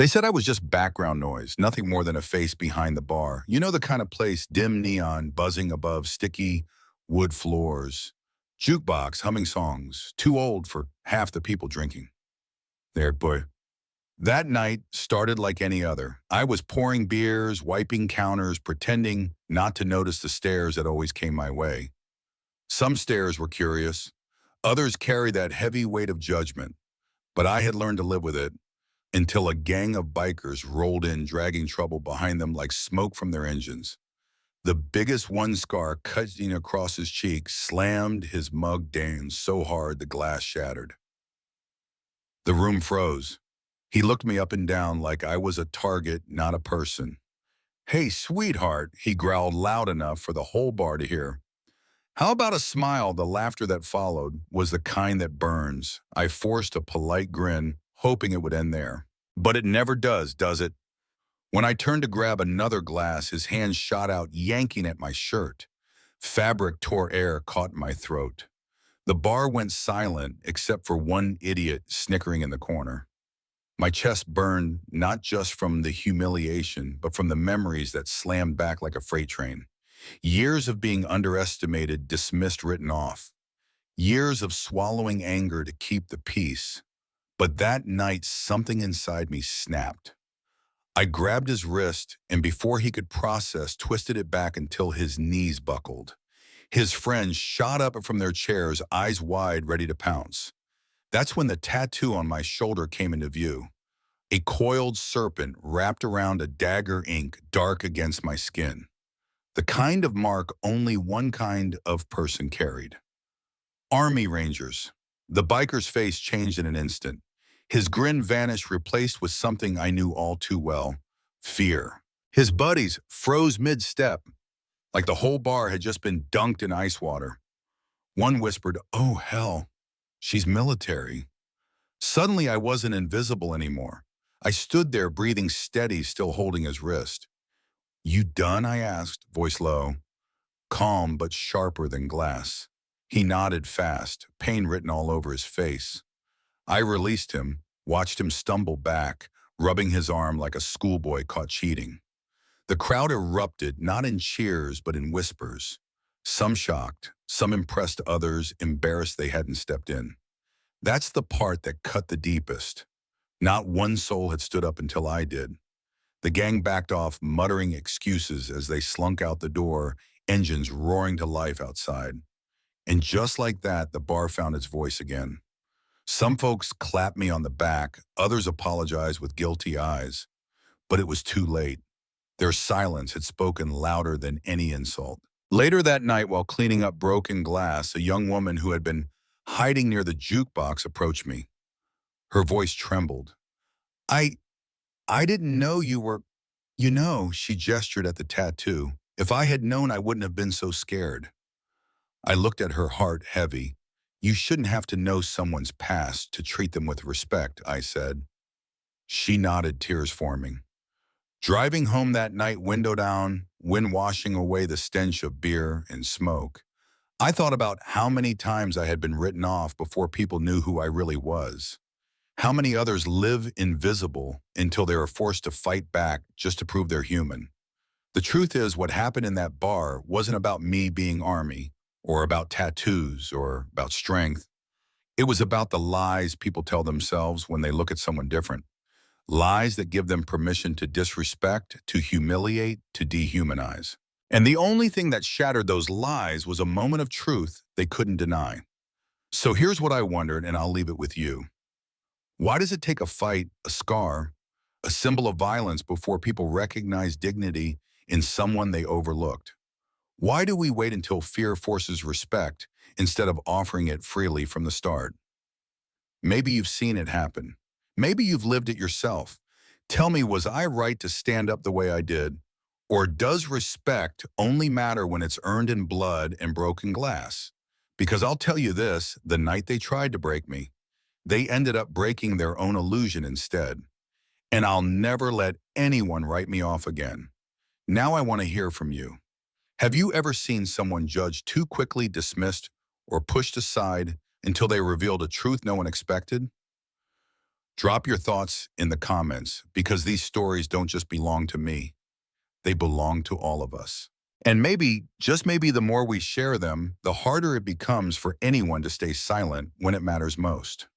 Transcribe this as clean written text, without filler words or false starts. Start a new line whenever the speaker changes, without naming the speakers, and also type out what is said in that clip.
They said I was just background noise, nothing more than a face behind the bar. You know the kind of place, dim neon buzzing above sticky wood floors, jukebox humming songs, too old for half the people drinking. There, boy. That night started like any other. I was pouring beers, wiping counters, pretending not to notice the stares that always came my way. Some stares were curious, others carried that heavy weight of judgment, but I had learned to live with it until a gang of bikers rolled in, dragging trouble behind them like smoke from their engines. The biggest one scar cutting across his cheek slammed his mug down so hard the glass shattered. The room froze. He looked me up and down like I was a target, not a person. "Hey, sweetheart," he growled loud enough for the whole bar to hear. "How about a smile?" The laughter that followed was the kind that burns. I forced a polite grin, hoping it would end there. But it never does it? When I turned to grab another glass, his hand shot out, yanking at my shirt. Fabric tore, air caught in my throat. The bar went silent, except for one idiot snickering in the corner. My chest burned, not just from the humiliation, but from the memories that slammed back like a freight train. Years of being underestimated, dismissed, written off. Years of swallowing anger to keep the peace. But that night, something inside me snapped. I grabbed his wrist, and before he could process, twisted it back until his knees buckled. His friends shot up from their chairs, eyes wide, ready to pounce. That's when the tattoo on my shoulder came into view. A coiled serpent wrapped around a dagger ink, dark against my skin. The kind of mark only one kind of person carried. Army Rangers. The biker's face changed in an instant. His grin vanished, replaced with something I knew all too well: fear. His buddies froze mid-step, like the whole bar had just been dunked in ice water. One whispered, "Oh, hell, she's military." Suddenly, I wasn't invisible anymore. I stood there, breathing steady, still holding his wrist. "You done?" I asked, voice low, calm but sharper than glass. He nodded fast, pain written all over his face. I released him, watched him stumble back, rubbing his arm like a schoolboy caught cheating. The crowd erupted, not in cheers, but in whispers. Some shocked, some impressed, others embarrassed they hadn't stepped in. That's the part that cut the deepest. Not one soul had stood up until I did. The gang backed off, muttering excuses as they slunk out the door, engines roaring to life outside. And just like that, the bar found its voice again. Some folks clapped me on the back, others apologized with guilty eyes. But it was too late. Their silence had spoken louder than any insult. Later that night, while cleaning up broken glass, a young woman who had been hiding near the jukebox approached me. Her voice trembled. I didn't know you were, she gestured at the tattoo. "If I had known, I wouldn't have been so scared." I looked at her, heart heavy. "You shouldn't have to know someone's past to treat them with respect," I said. She nodded, tears forming. Driving home that night, window down, wind washing away the stench of beer and smoke, I thought about how many times I had been written off before people knew who I really was. How many others live invisible until they are forced to fight back just to prove they're human. The truth is, what happened in that bar wasn't about me being Army, or about tattoos, or about strength. It was about the lies people tell themselves when they look at someone different. Lies that give them permission to disrespect, to humiliate, to dehumanize. And the only thing that shattered those lies was a moment of truth they couldn't deny. So here's what I wondered, and I'll leave it with you. Why does it take a fight, a scar, a symbol of violence before people recognize dignity in someone they overlooked? Why do we wait until fear forces respect instead of offering it freely from the start? Maybe you've seen it happen. Maybe you've lived it yourself. Tell me, was I right to stand up the way I did? Or does respect only matter when it's earned in blood and broken glass? Because I'll tell you this, the night they tried to break me, they ended up breaking their own illusion instead. And I'll never let anyone write me off again. Now I want to hear from you. Have you ever seen someone judged too quickly, dismissed, or pushed aside until they revealed a truth no one expected? Drop your thoughts in the comments because these stories don't just belong to me. They belong to all of us. And maybe, just maybe, the more we share them, the harder it becomes for anyone to stay silent when it matters most.